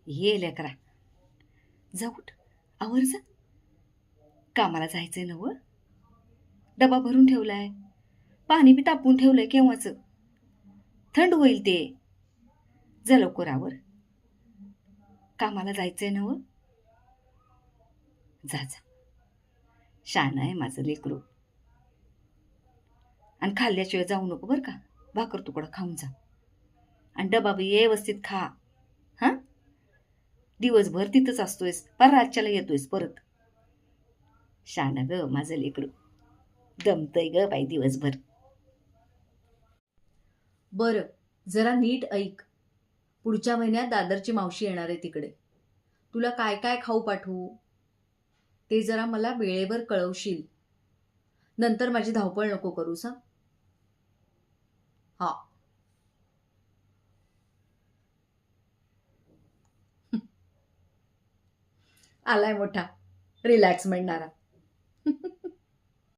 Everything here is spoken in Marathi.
ये लेकरा, जा उठ, आवर जा. कामाला जायचंय ना व. डबा भरून ठेवलाय, पाणी बी तापून ठेवलंय केव्हाचं. थंड होईल ते. जा लवकर आवर. कामाला जायचंय ना व. जा जा. शान आहे माझं लेकरू. आणि खाल्ल्याशिवाय जाऊ नको बरं का. भाकर तुकडा खाऊन जा. आणि डबा बी व्यवस्थित खा. हां, दिवसभर तिथंच असतोयस, पर रातच्याला येतोयस परत. शान ग माझं लेकरू. दमतय ग बाई दिवसभर. बरं, जरा नीट ऐक. पुढच्या महिन्यात दादरची मावशी येणार आहे तिकडे. तुला काय काय खाऊ पाठवू ते जरा मला वेळेवर कळवशील. नंतर माझी धावपळ नको करूस हा. हा. आलाय मोठा, रिलॅक्स म्हणणारा.